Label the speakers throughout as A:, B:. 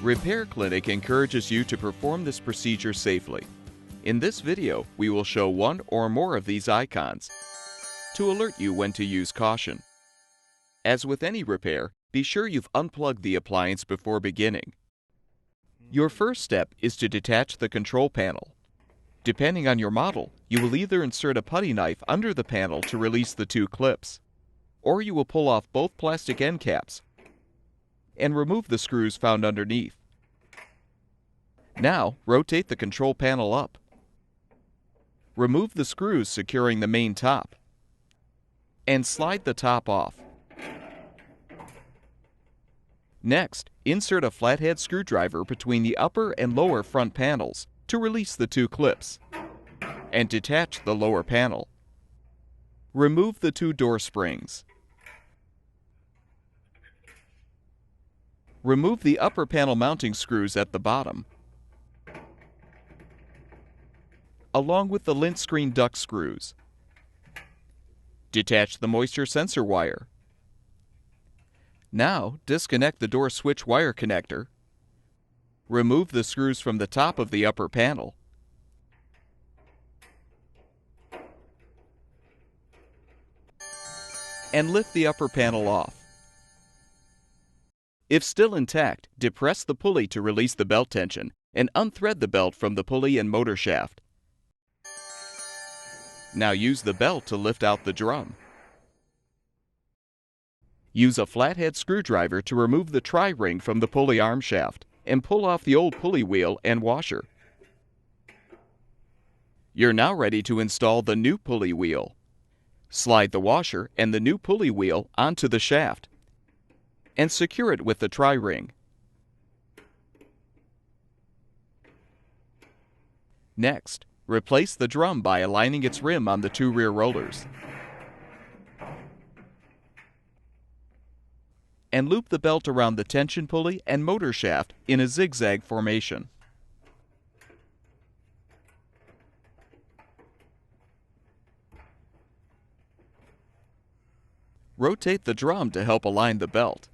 A: Repair Clinic encourages you to perform this procedure safely. In this video, we will show one or more of these icons to alert you when to use caution. As with any repair, be sure you've unplugged the appliance before beginning. Your first step is to detach the control panel. Depending on your model, you will either insert a putty knife under the panel to release the two clips, or you will pull off both plastic end caps and remove the screws found underneath. Now, rotate the control panel up. Remove the screws securing the main top and slide the top off. Next, insert a flathead screwdriver between the upper and lower front panels to release the two clips and detach the lower panel. Remove the two door springs. Remove the upper panel mounting screws at the bottom, along with the lint screen duct screws. Detach the moisture sensor wire. Now, disconnect the door switch wire connector. Remove the screws from the top of the upper panel. And lift the upper panel off. If still intact, depress the pulley to release the belt tension and unthread the belt from the pulley and motor shaft. Now use the belt to lift out the drum. Use a flathead screwdriver to remove the tri-ring from the pulley arm shaft and pull off the old pulley wheel and washer. You're now ready to install the new pulley wheel. Slide the washer and the new pulley wheel onto the shaft and secure it with the tri-ring. Next, replace the drum by aligning its rim on the two rear rollers. And loop the belt around the tension pulley and motor shaft in a zigzag formation. Rotate the drum to help align the belt.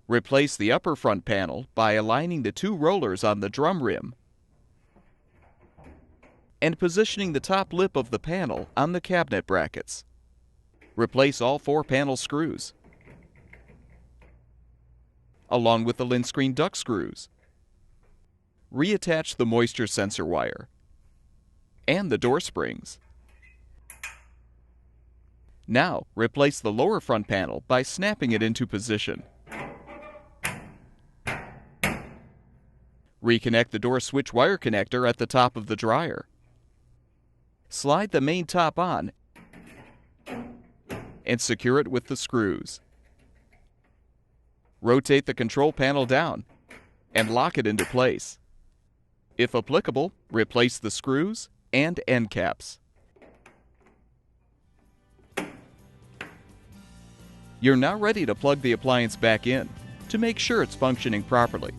A: Replace the upper front panel by aligning the two rollers on the drum rim and positioning the top lip of the panel on the cabinet brackets. Replace all four panel screws, along with the lint screen duct screws. Reattach the moisture sensor wire and the door springs. Now, replace the lower front panel by snapping it into position. Reconnect the door switch wire connector at the top of the dryer. Slide the main top on and secure it with the screws. Rotate the control panel down and lock it into place. If applicable, replace the screws and end caps. You're now ready to plug the appliance back in to make sure it's functioning properly.